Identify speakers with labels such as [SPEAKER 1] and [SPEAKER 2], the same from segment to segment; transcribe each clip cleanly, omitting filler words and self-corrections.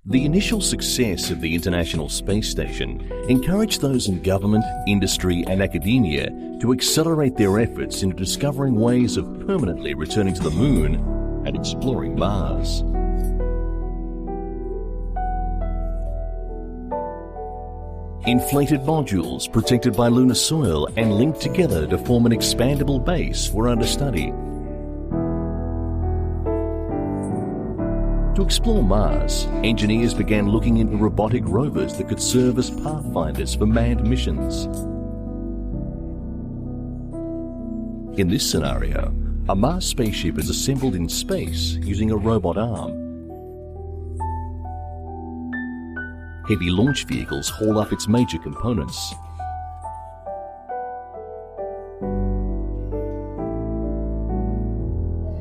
[SPEAKER 1] The initial success of the International Space Station encouraged those in government, industry and academia to accelerate their efforts in discovering ways of permanently returning to the Moon and exploring Mars. Inflated modules protected by lunar soil and linked together to form an expandable base were under study. To explore Mars, engineers began looking into robotic rovers that could serve as pathfinders for manned missions. In this scenario, a Mars spaceship is assembled in space using a robot arm. Heavy launch vehicles haul up its major components.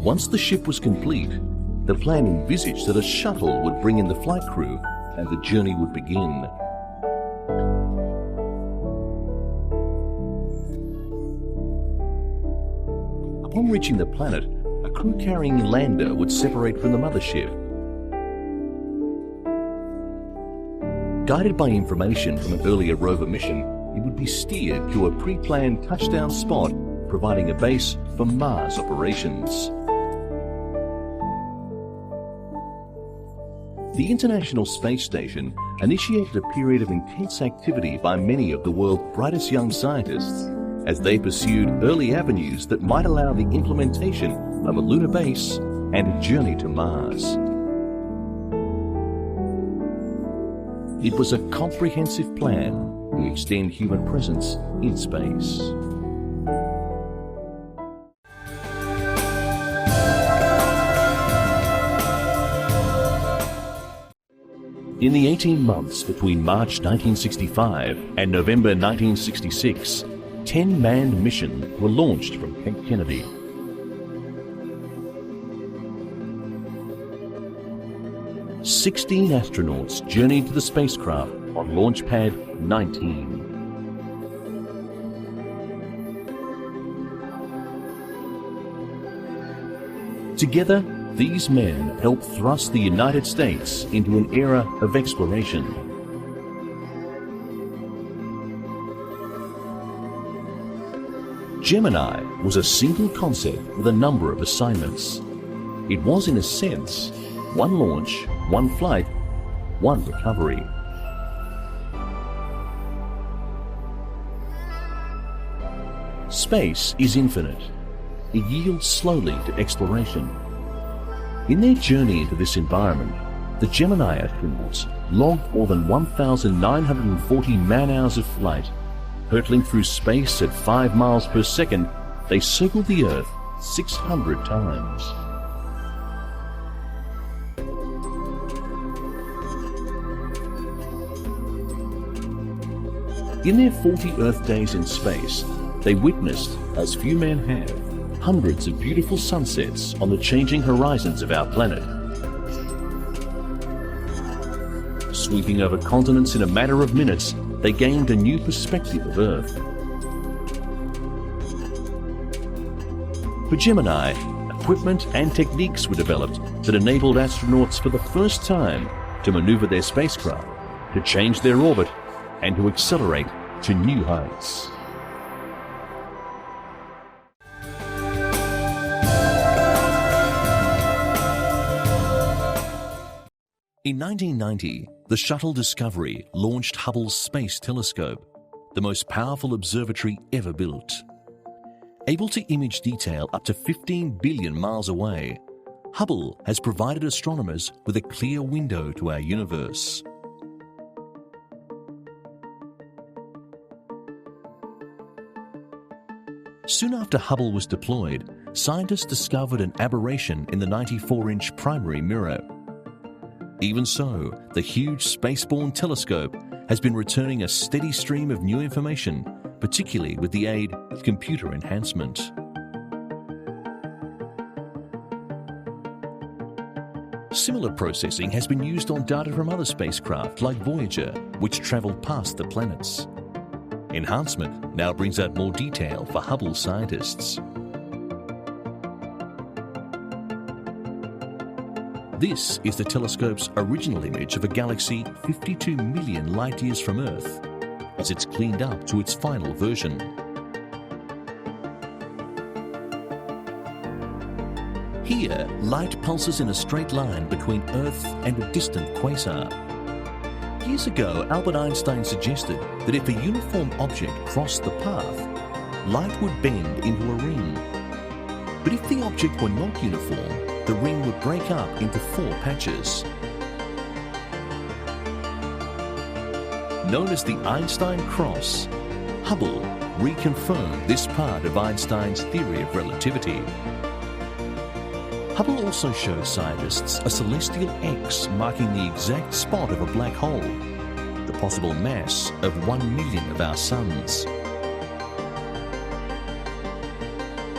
[SPEAKER 1] Once the ship was complete, the plan envisaged that a shuttle would bring in the flight crew and the journey would begin. Upon reaching the planet, a crew-carrying lander would separate from the mothership. Guided by information from an earlier rover mission, it would be steered to a pre-planned touchdown spot, providing a base for Mars operations. The International Space Station initiated a period of intense activity by many of the world's brightest young scientists as they pursued early avenues that might allow the implementation of a lunar base and a journey to Mars. It was a comprehensive plan to extend human presence in space. In the 18 months between March 1965 and November 1966, 10 manned missions were launched from Cape Kennedy. "16 astronauts journeyed to the spacecraft on Launch Pad 19. Together, these men helped thrust the United States into an era of exploration. Gemini was a single concept with a number of assignments. It was, in a sense, one launch, one flight, one recovery. Space is infinite. It yields slowly to exploration. In their journey into this environment, the Gemini astronauts logged more than 1,940 man-hours of flight. Hurtling through space at 5 miles per second, they circled the Earth 600 times. In their 40 Earth days in space, they witnessed, as few men have, hundreds of beautiful sunsets on the changing horizons of our planet. Sweeping over continents in a matter of minutes, they gained a new perspective of Earth. For Gemini, equipment and techniques were developed that enabled astronauts for the first time to maneuver their spacecraft, to change their orbit, and to accelerate to new heights. In 1990, the shuttle Discovery launched Hubble's Space Telescope, the most powerful observatory ever built. Able to image detail up to 15 billion miles away, Hubble has provided astronomers with a clear window to our universe. Soon after Hubble was deployed, scientists discovered an aberration in the 94-inch primary mirror. Even so, the huge spaceborne telescope has been returning a steady stream of new information, particularly with the aid of computer enhancement. Similar processing has been used on data from other spacecraft like Voyager, which travelled past the planets. Enhancement now brings out more detail for Hubble scientists. This is the telescope's original image of a galaxy 52 million light-years from Earth, as it's cleaned up to its final version. Here, light pulses in a straight line between Earth and a distant quasar. Years ago, Albert Einstein suggested that if a uniform object crossed the path, light would bend into a ring. But if the object were not uniform, the ring would break up into 4 patches. Known as the Einstein cross, Hubble reconfirmed this part of Einstein's theory of relativity. Hubble also showed scientists a celestial X marking the exact spot of a black hole, the possible mass of 1 million of our suns.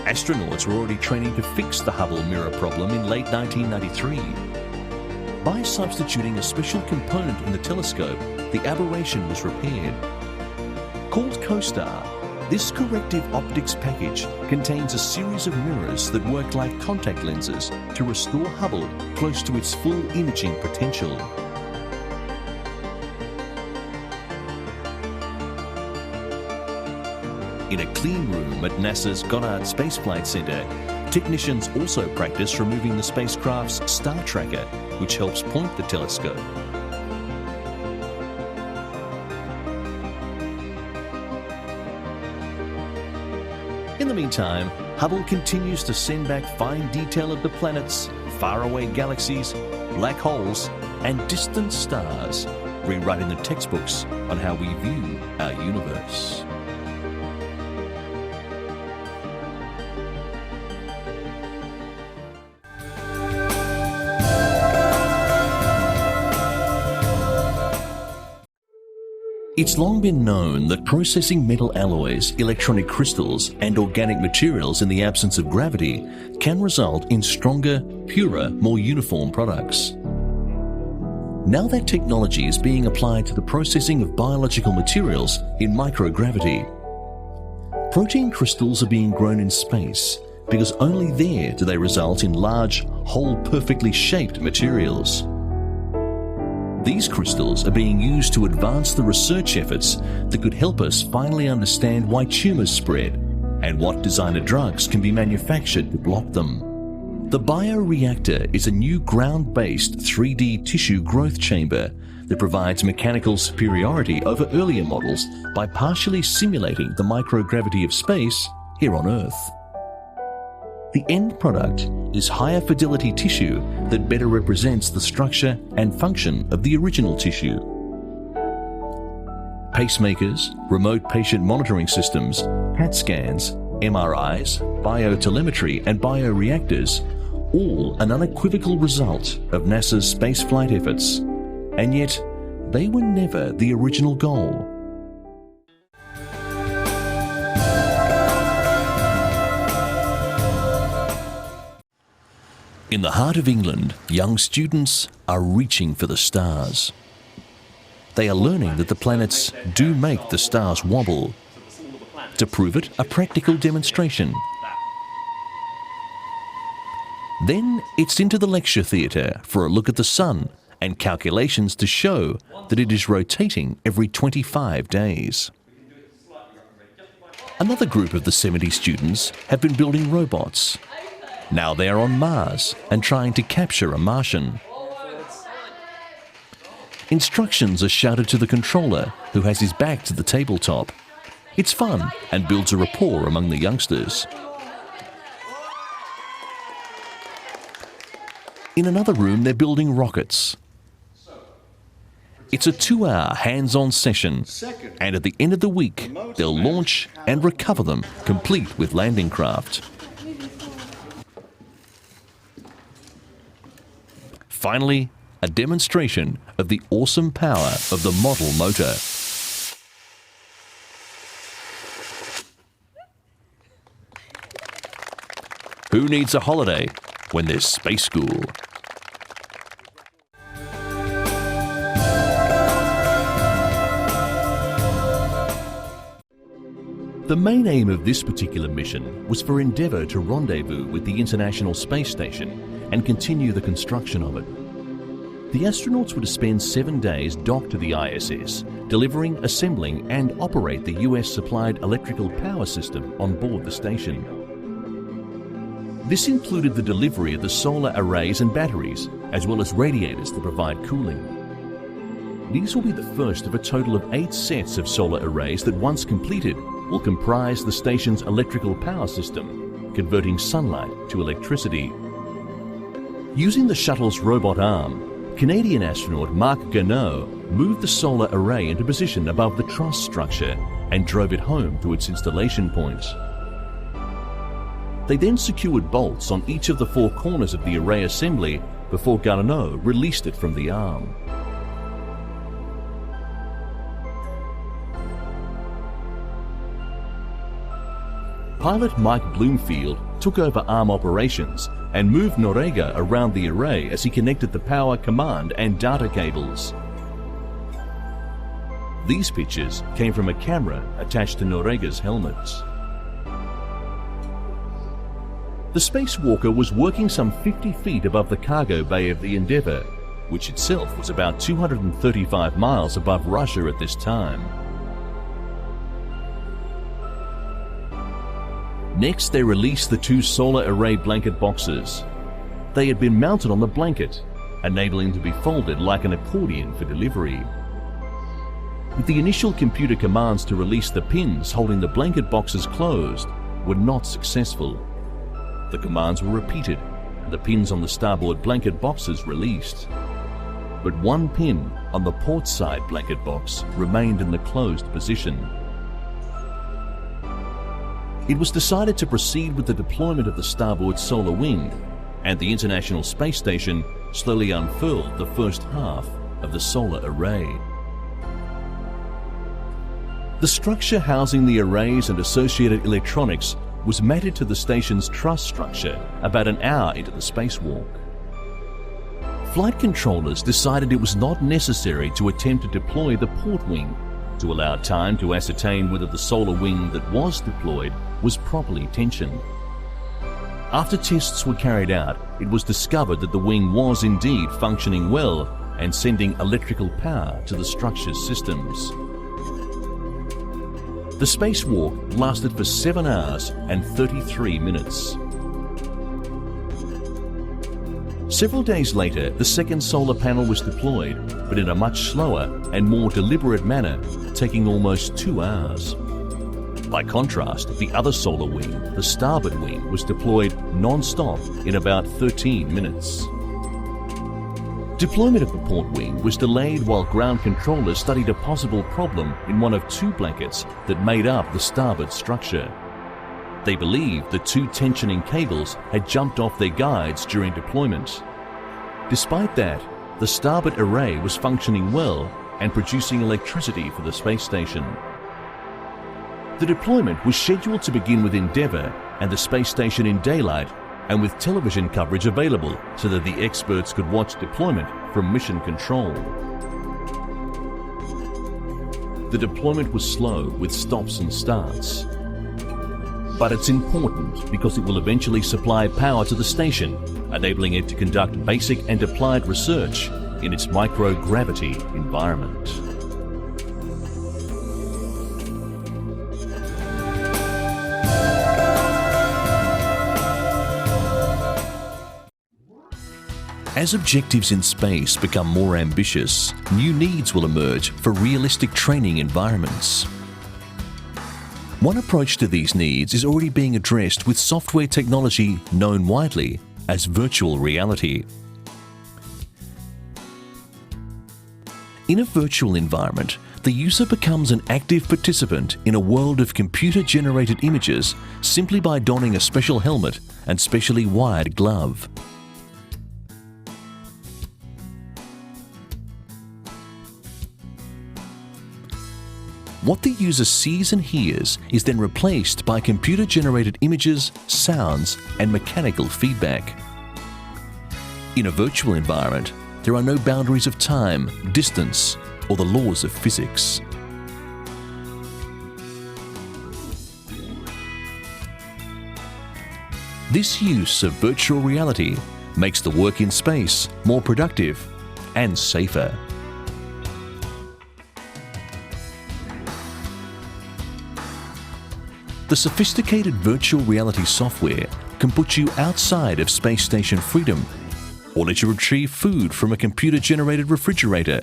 [SPEAKER 1] Astronauts were already training to fix the Hubble mirror problem in late 1993. By substituting a special component in the telescope, the aberration was repaired. Called CoStar, this corrective optics package contains a series of mirrors that work like contact lenses to restore Hubble close to its full imaging potential. In a clean room at NASA's Goddard Space Flight Center, technicians also practice removing the spacecraft's star tracker, which helps point the telescope. In the meantime, Hubble continues to send back fine detail of the planets, faraway galaxies, black holes, and distant stars, rewriting the textbooks on how we view our universe. It's long been known that processing metal alloys, electronic crystals, and organic materials in the absence of gravity can result in stronger, purer, more uniform products. Now that technology is being applied to the processing of biological materials in microgravity. Protein crystals are being grown in space because only there do they result in large, whole, perfectly shaped materials. These crystals are being used to advance the research efforts that could help us finally understand why tumours spread and what designer drugs can be manufactured to block them. The bioreactor is a new ground-based 3D tissue growth chamber that provides mechanical superiority over earlier models by partially simulating the microgravity of space here on Earth. The end product is higher fidelity tissue that better represents the structure and function of the original tissue. Pacemakers, remote patient monitoring systems, CAT scans, MRIs, biotelemetry, and bioreactors, all an unequivocal result of NASA's spaceflight efforts. And yet, they were never the original goal. In the heart of England, young students are reaching for the stars. They are learning that the planets do make the stars wobble. To prove it, a practical demonstration. Then it's into the lecture theatre for a look at the sun and calculations to show that it is rotating every 25 days. Another group of the 70 students have been building robots. Now they are on Mars and trying to capture a Martian. Instructions are shouted to the controller, who has his back to the tabletop. It's fun and builds a rapport among the youngsters. In another room, they're building rockets. It's a 2-hour hands-on session, and at the end of the week, they'll launch and recover them, complete with landing craft. Finally, a demonstration of the awesome power of the model motor. Who needs a holiday when there's space school? The main aim of this particular mission was for Endeavour to rendezvous with the International Space Station and continue the construction of it. The astronauts were to spend 7 days docked to the ISS, delivering, assembling and operate the US-supplied electrical power system on board the station. This included the delivery of the solar arrays and batteries, as well as radiators to provide cooling. These will be the first of a total of 8 sets of solar arrays that, once completed, will comprise the station's electrical power system, converting sunlight to electricity. Using the shuttle's robot arm, Canadian astronaut Mark Garneau moved the solar array into position above the truss structure and drove it home to its installation point. They then secured bolts on each of the 4 corners of the array assembly before Garneau released it from the arm. Pilot Mike Bloomfield took over arm operations and moved Norega around the array as he connected the power, command and data cables. These pictures came from a camera attached to Norega's helmet. The spacewalker was working some 50 feet above the cargo bay of the Endeavour, which itself was about 235 miles above Russia at this time. Next, they released the 2 solar array blanket boxes. They had been mounted on the blanket, enabling them to be folded like an accordion for delivery. But the initial computer commands to release the pins holding the blanket boxes closed were not successful. The commands were repeated, and the pins on the starboard blanket boxes released. But one pin on the port side blanket box remained in the closed position. It was decided to proceed with the deployment of the starboard solar wing, and the International Space Station slowly unfurled the first half of the solar array. The structure housing the arrays and associated electronics was matted to the station's truss structure about an hour into the spacewalk. Flight controllers decided it was not necessary to attempt to deploy the port wing to allow time to ascertain whether the solar wing that was deployed was properly tensioned. After tests were carried out, it was discovered that the wing was indeed functioning well and sending electrical power to the structure's systems. The spacewalk lasted for 7 hours and 33 minutes. Several days later, the second solar panel was deployed, but in a much slower and more deliberate manner, taking almost 2 hours. By contrast, the other solar wing, the starboard wing, was deployed non-stop in about 13 minutes. Deployment of the port wing was delayed while ground controllers studied a possible problem in one of 2 blankets that made up the starboard structure. They believed the 2 tensioning cables had jumped off their guides during deployment. Despite that, the starboard array was functioning well and producing electricity for the space station. The deployment was scheduled to begin with Endeavour and the space station in daylight, and with television coverage available so that the experts could watch deployment from mission control. The deployment was slow with stops and starts. But it's important because it will eventually supply power to the station, enabling it to conduct basic and applied research in its microgravity environment. As objectives in space become more ambitious, new needs will emerge for realistic training environments. One approach to these needs is already being addressed with software technology known widely as virtual reality. In a virtual environment, the user becomes an active participant in a world of computer-generated images simply by donning a special helmet and specially wired glove. What the user sees and hears is then replaced by computer-generated images, sounds, and mechanical feedback. In a virtual environment, there are no boundaries of time, distance, or the laws of physics. This use of virtual reality makes the work in space more productive and safer. The sophisticated virtual reality software can put you outside of space station freedom, or let you retrieve food from a computer-generated refrigerator,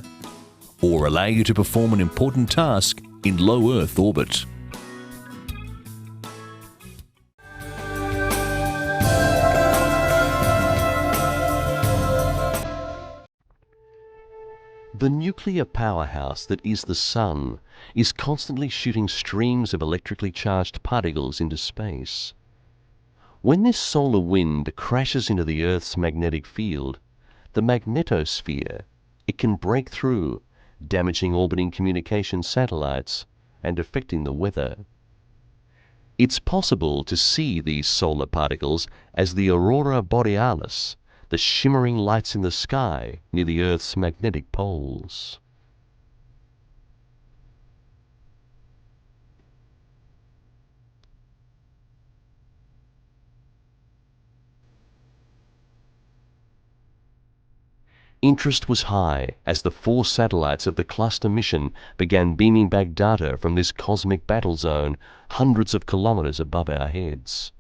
[SPEAKER 1] or allow you to perform an important task in low Earth orbit. The nuclear powerhouse that is the Sun is constantly shooting streams of electrically charged particles into space. When this solar wind crashes into the Earth's magnetic field, the magnetosphere, it can break through, damaging orbiting communication satellites and affecting the weather. It's possible to see these solar particles as the aurora borealis, the shimmering lights in the sky near the Earth's magnetic poles. Interest was high as the 4 satellites of the cluster mission began beaming back data from this cosmic battle zone hundreds of kilometers above our heads.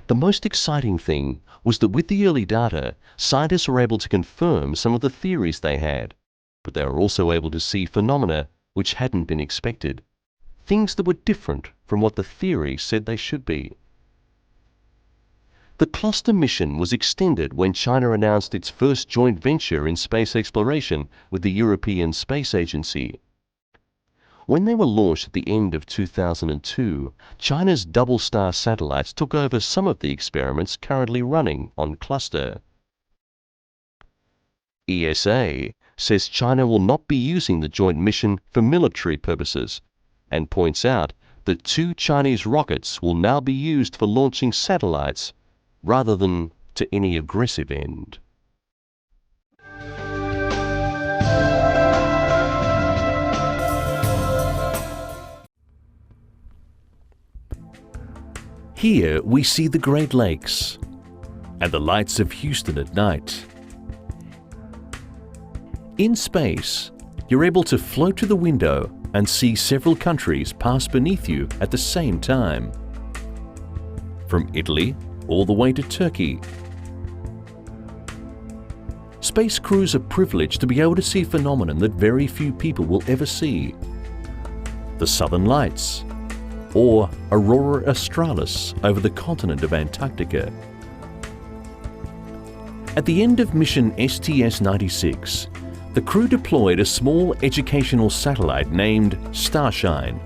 [SPEAKER 1] The most exciting thing was that with the early data, scientists were able to confirm some of the theories they had, but they were also able to see phenomena which hadn't been expected, things that were different from what the theory said they should be. The cluster mission was extended when China announced its first joint venture in space exploration with the European Space Agency. When they were launched at the end of 2002, China's double-star satellites took over some of the experiments currently running on cluster. ESA says China will not be using the joint mission for military purposes, and points out that 2 Chinese rockets will now be used for launching satellites rather than to any aggressive end. Here we see the Great Lakes and the lights of Houston at night. In space, you're able to float to the window and see several countries pass beneath you at the same time. From Italy all the way to Turkey. Space crews are privileged to be able to see phenomena that very few people will ever see. The Southern Lights, or Aurora Australis over the continent of Antarctica. At the end of mission STS-96, the crew deployed a small educational satellite named Starshine.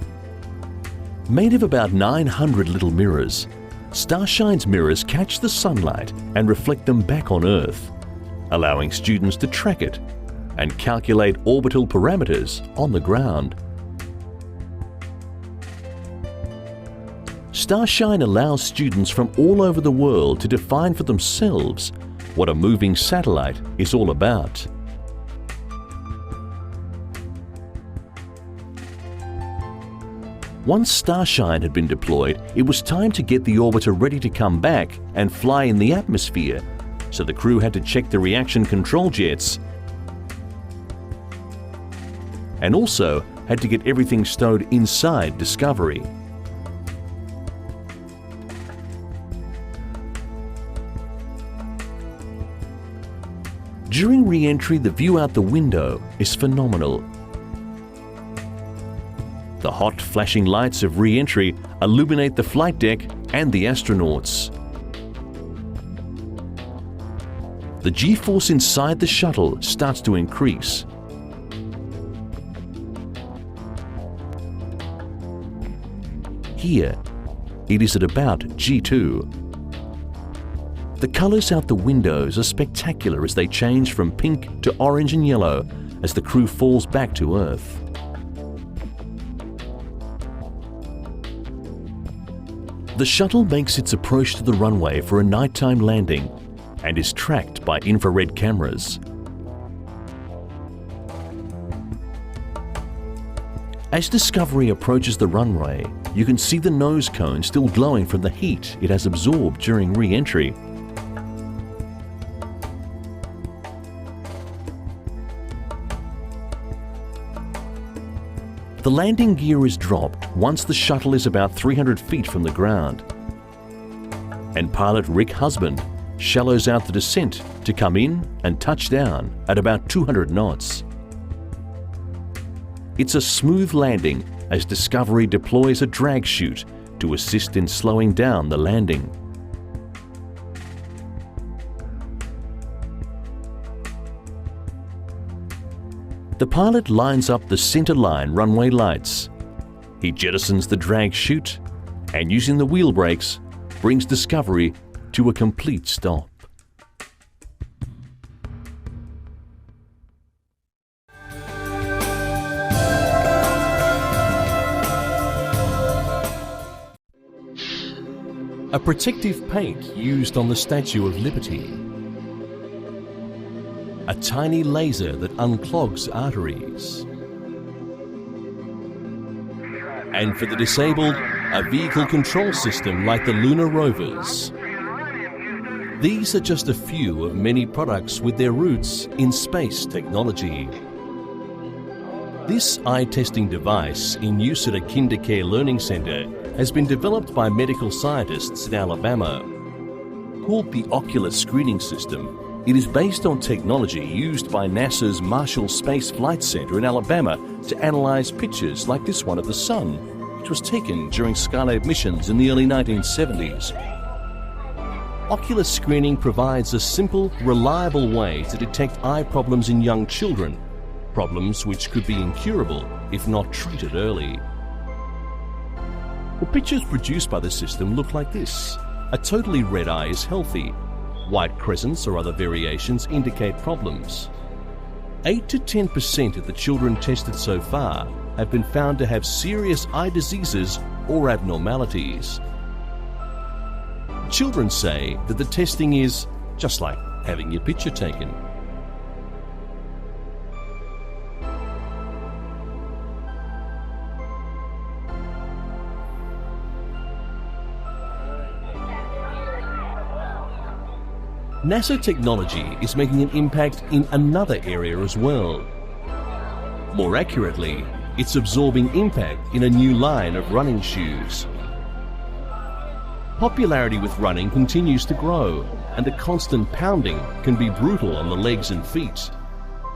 [SPEAKER 1] Made of about 900 little mirrors, Starshine's mirrors catch the sunlight and reflect them back on Earth, allowing students to track it and calculate orbital parameters on the ground. Starshine allows students from all over the world to define for themselves what a moving satellite is all about. Once Starshine had been deployed, it was time to get the orbiter ready to come back and fly in the atmosphere, so the crew had to check the reaction control jets and also had to get everything stowed inside Discovery. During re-entry, the view out the window is phenomenal. The hot flashing lights of re-entry illuminate the flight deck and the astronauts. The G-force inside the shuttle starts to increase. Here, it is at about G2. The colours out the windows are spectacular as they change from pink to orange and yellow as the crew falls back to Earth. The shuttle makes its approach to the runway for a nighttime landing and is tracked by infrared cameras. As Discovery approaches the runway, You can see the nose cone still glowing from the heat it has absorbed during re-entry. The landing gear is dropped once the shuttle is about 300 feet from the ground, and pilot Rick Husband shallows out the descent to come in and touch down at about 200 knots. It's a smooth landing as Discovery deploys a drag chute to assist in slowing down the landing. The pilot lines up the centerline runway lights. He jettisons the drag chute and, using the wheel brakes, brings Discovery to a complete stop. A protective paint used on the Statue of Liberty. A tiny laser that unclogs arteries. And for the disabled, a vehicle control system like the lunar rovers. These are just a few of many products with their roots in space technology. This eye-testing device, in use at a kinder care learning centre, has been developed by medical scientists in Alabama. Called the Ocular Screening System, it is based on technology used by NASA's Marshall Space Flight Center in Alabama to analyze pictures like this one of the Sun, which was taken during Skylab missions in the early 1970s. Ocular screening provides a simple, reliable way to detect eye problems in young children, problems which could be incurable if not treated early. The pictures produced by the system look like this. A totally red eye is healthy. White crescents or other variations indicate problems. 8 to 10% of the children tested so far have been found to have serious eye diseases or abnormalities. Children say that the testing is just like having your picture taken. NASA technology is making an impact in another area as well. More accurately, it's absorbing impact in a new line of running shoes. Popularity with running continues to grow, and the constant pounding can be brutal on the legs and feet.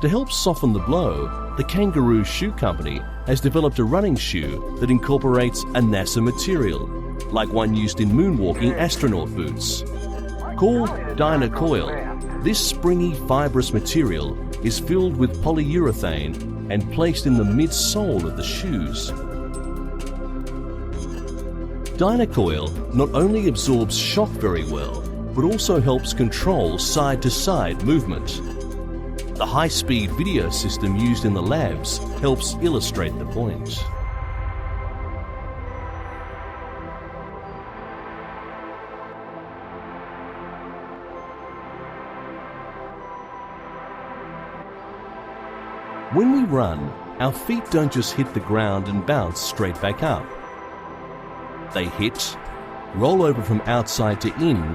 [SPEAKER 1] To help soften the blow, the Kangaroo Shoe Company has developed a running shoe that incorporates a NASA material, like one used in moonwalking astronaut boots. Called Dynacoil, this springy fibrous material is filled with polyurethane and placed in the midsole of the shoes. Dynacoil not only absorbs shock very well, but also helps control side-to-side movement. The high-speed video system used in the labs helps illustrate the point. When we run, our feet don't just hit the ground and bounce straight back up. They hit, roll over from outside to in,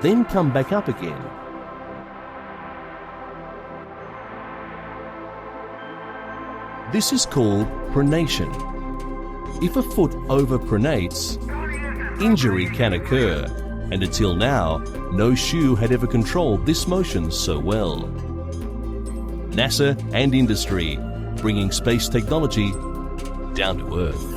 [SPEAKER 1] then come back up again. This is called pronation. If a foot overpronates, injury can occur, and until now, no shoe had ever controlled this motion so well. NASA and industry, bringing space technology down to Earth.